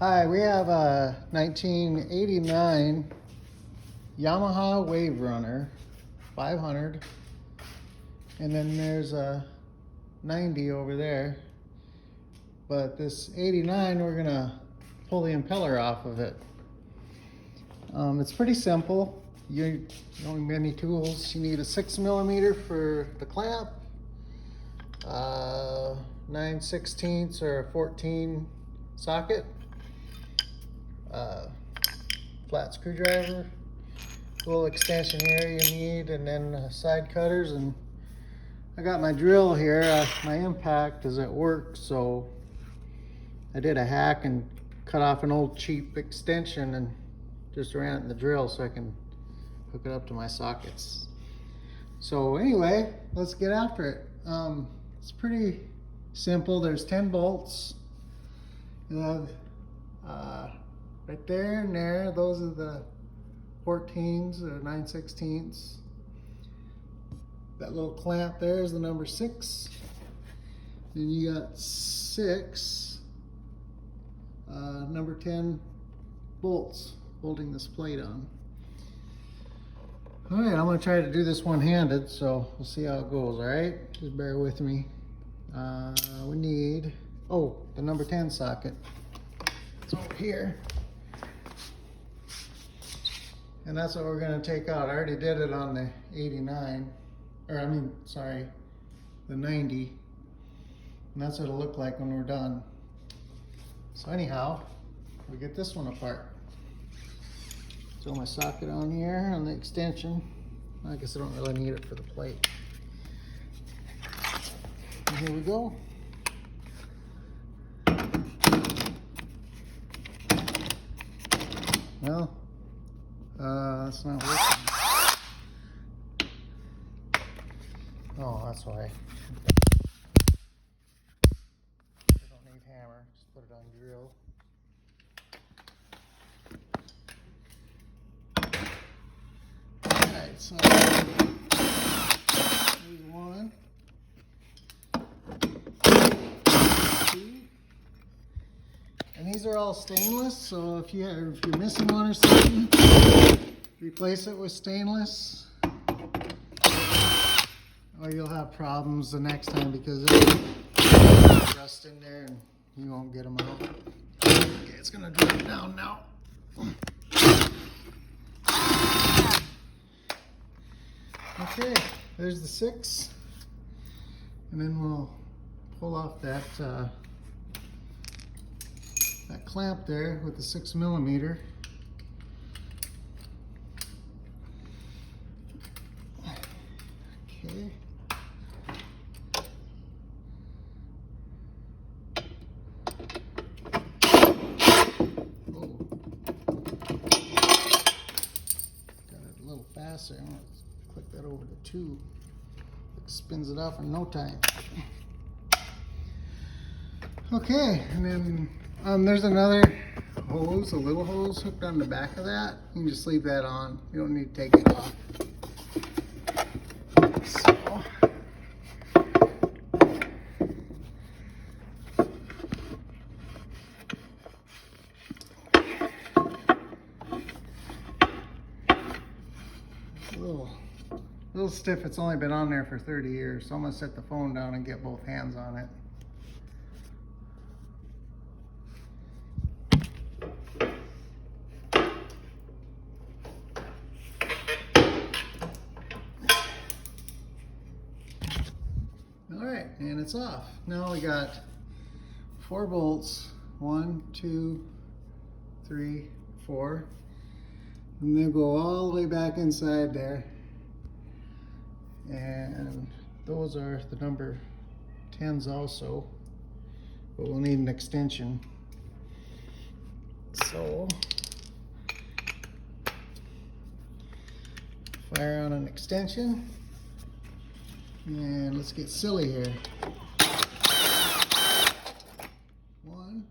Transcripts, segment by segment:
Hi, we have a 1989 Yamaha Wave Runner 500, and then there's a 90 over there. But this 89, we're gonna pull the impeller off of it. It's pretty simple. You don't need many tools. You need a 6mm for the clamp, 9/16 or a 14 socket, flat screwdriver, little extension here you need, and then side cutters. And I got my drill here. My impact is at work, so I did a hack and cut off an old cheap extension and just ran it in the drill so I can hook it up to my sockets. So anyway, let's get after it. It's pretty simple. There's 10 bolts. You have right there and there. Those are the 14s or 9/16. That little clamp there is the number 6. Then you got 6 number 10 bolts holding this plate on. All right, I'm gonna try to do this one-handed, so we'll see how it goes. All right, just bear with me. We need, the number 10 socket. It's over here. And that's what we're gonna take out. I already did it on the 89, the 90. And that's what it'll look like when we're done. So anyhow, we get this one apart. Throw my socket on here on the extension. I guess I don't really need it for the plate. And here we go. Well, that's not working. Oh, that's why. I don't need hammer, just put it on drill. Alright, so here's one, 2, and these are all stainless, so if you're missing one or something, replace it with stainless, or you'll have problems the next time because there's rust in there and you won't get them out. Okay, it's gonna drop down now. Okay, there's the 6, and then we'll pull off that that clamp there with the 6mm. Okay. Got it a little faster. Click that over to 2. It spins it off in no time. Okay, and then there's another hose, a little hose hooked on the back of that. You can just leave that on. You don't need to take it off. So, a little stiff. It's only been on there for 30 years, so I'm gonna set the phone down and get both hands on it. All right, and it's off. Now we got 4 bolts, 1, 2, 3, 4, and they'll go all the way back inside there. And those are the number 10s also, but we'll need an extension. So fire on an extension, and let's get silly here. 1,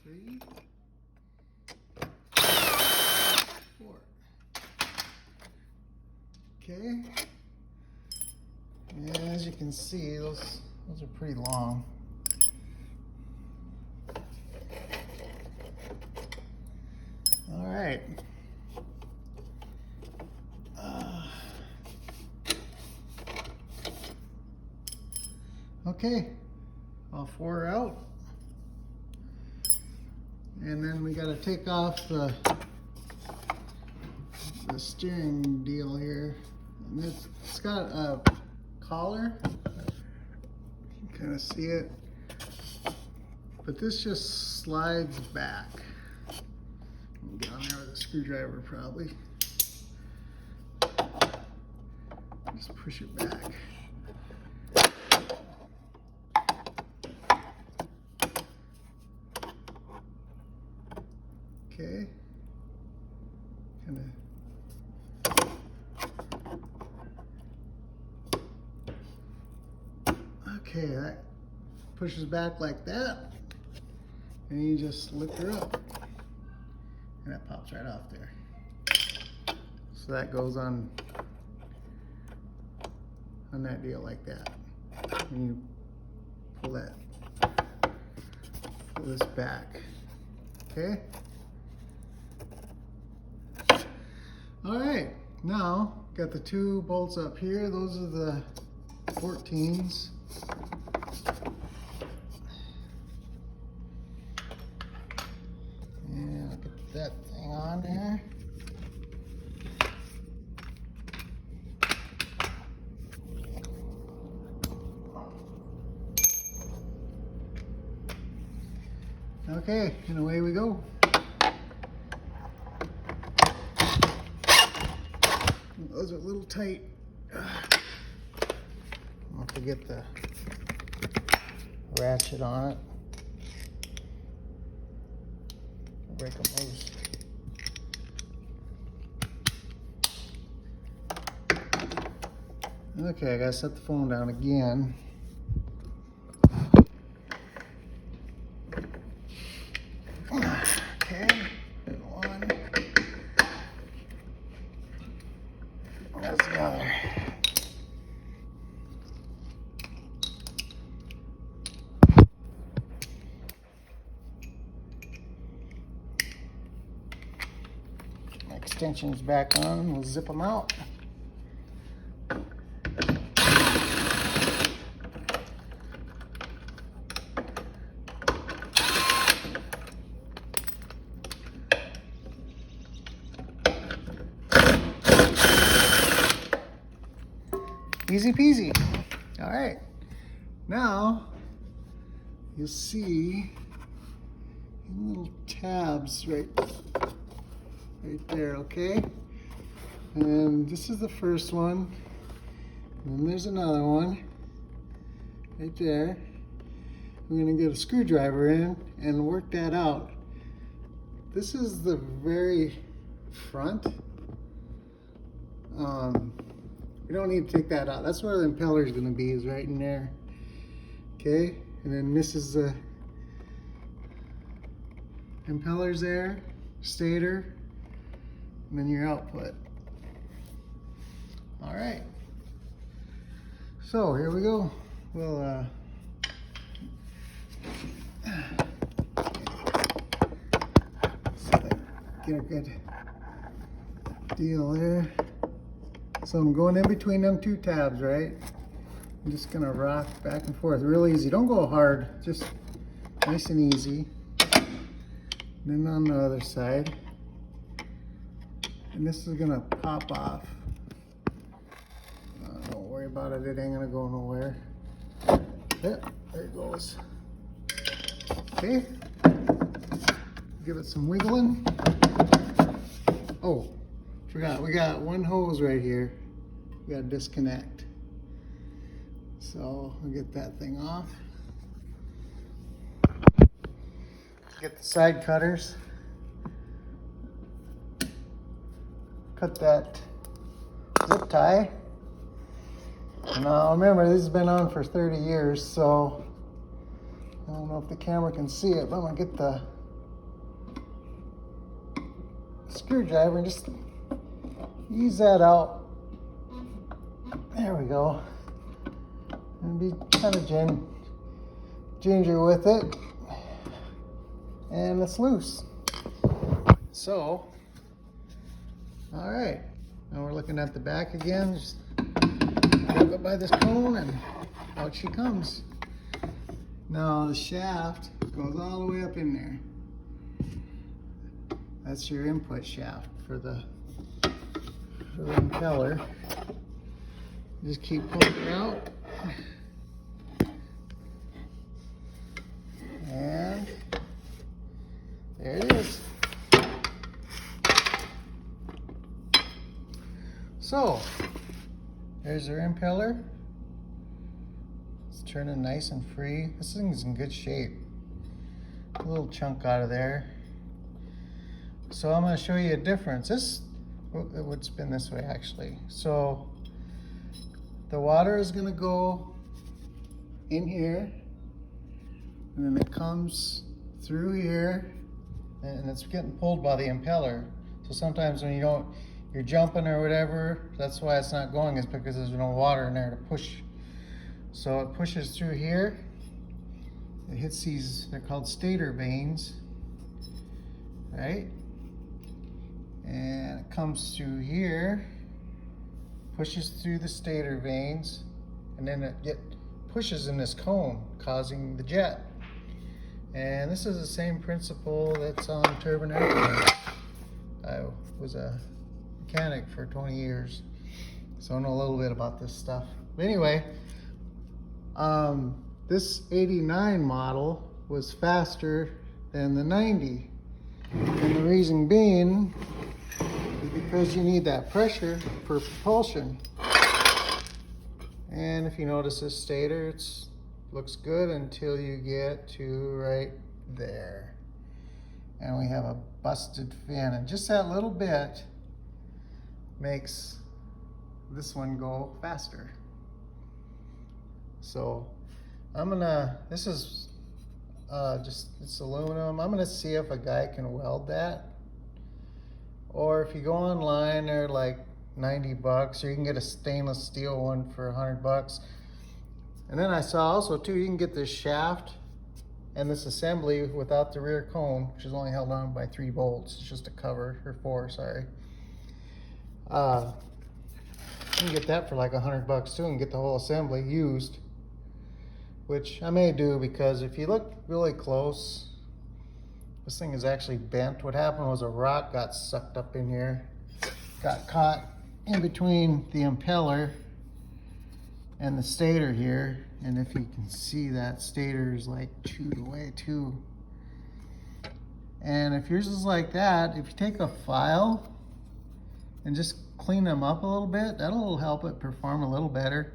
3, 4. Okay. And as you can see, those are pretty long. All right. Okay, all four are out. And then we got to take off the steering deal here. And it's got a collar. You can kind of see it. But this just slides back. I'll get on there with a screwdriver probably. Just push it back. Okay. Kind of. Okay, that pushes back like that, and you just lift her up, and that pops right off there. So that goes on that deal like that, and you pull this back. Okay. All right, now got the two bolts up here. Those are the 14s. And I'll get that thing on there. Okay, and away we go. Those are a little tight. I'll have to get the ratchet on it. Break them loose. Okay, I gotta set the phone down again. Okay, one. That's the other. My extensions back on, we'll zip them out. Easy peasy. All right, now you'll see little tabs right there, okay? And this is the first one, and then there's another one right there. We're gonna get a screwdriver in and work that out. This is the very front. We don't need to take that out. That's where the impeller is going to be, is right in there. Okay, and then this is the impellers there, stator, and then your output. All right. So here we go. We'll get a good deal there. So I'm going in between them two tabs, right? I'm just gonna rock back and forth, real easy. Don't go hard, just nice and easy. And then on the other side. And this is gonna pop off. Don't worry about it, it ain't gonna go nowhere. Yep, there it goes. Okay, give it some wiggling. Oh, forgot, we got one hose right here. We got to disconnect. So I'll get that thing off. Get the side cutters. Cut that zip tie. Now remember, this has been on for 30 years, so I don't know if the camera can see it, but I'm gonna get the screwdriver and just ease that out There we go. And be kind of ginger with it. And it's loose. So, all right. Now we're looking at the back again. Just grab it by this cone and out she comes. Now the shaft goes all the way up in there. That's your input shaft for the impeller. Just keep pulling it out. And there it is. So, there's our impeller. It's turning nice and free. This thing's in good shape. A little chunk out of there. So I'm going to show you a difference. It would spin this way actually. So the water is going to go in here, and then it comes through here, and it's getting pulled by the impeller. So sometimes when you're jumping or whatever, that's why it's not going, is because there's no water in there to push. So it pushes through here. It hits these, they're called stator vanes, right? And it comes through here, pushes through the stator vanes, and then it pushes in this cone, causing the jet. And this is the same principle that's on turbine airplanes. I was a mechanic for 20 years, so I know a little bit about this stuff. But anyway, this 89 model was faster than the 90. And the reason being is because you need that pressure for propulsion. And if you notice this stator, looks good until you get to right there. And we have a busted fin, and just that little bit makes this one go faster. So this is it's aluminum. I'm gonna see if a guy can weld that. Or if you go online, they're like 90 bucks, or you can get a stainless steel one for 100 bucks. And then I saw also too, you can get this shaft and this assembly without the rear cone, which is only held on by 3 bolts. It's just a cover, or 4, sorry. You can get that for like 100 bucks too, and get the whole assembly used, which I may do, because if you look really close, this thing is actually bent. What happened was a rock got sucked up in here, got caught in between the impeller and the stator here. And if you can see, that stator is like chewed away too. And if yours is like that, if you take a file and just clean them up a little bit, that'll help it perform a little better.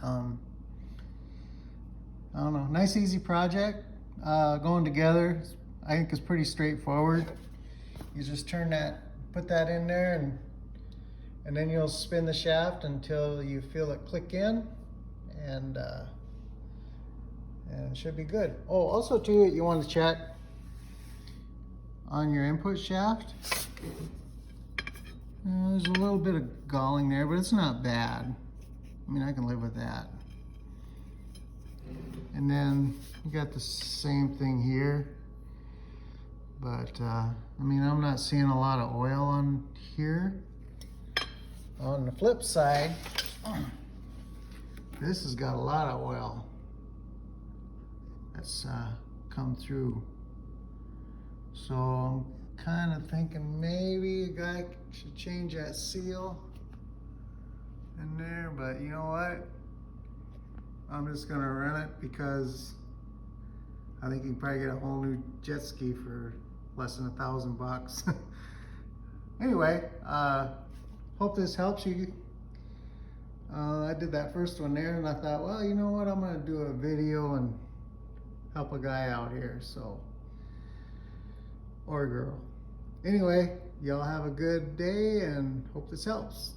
I don't know, nice easy project. Going together, I think, is pretty straightforward. You just put that in there, and then you'll spin the shaft until you feel it click in, and it should be good. Oh, also too, you want to check on your input shaft. There's a little bit of galling there, but it's not bad. I mean, I can live with that. And then you got the same thing here, but I mean, I'm not seeing a lot of oil on here. On the flip side, this has got a lot of oil that's come through. So I'm kind of thinking maybe a guy should change that seal in there, but you know what? I'm just gonna rent it, because I think you can probably get a whole new jet ski for less than $1,000. Anyway, hope this helps you. I did that first one there, and I thought, well, you know what? I'm gonna do a video and help a guy out here, so, or a girl. Anyway, y'all have a good day, and hope this helps.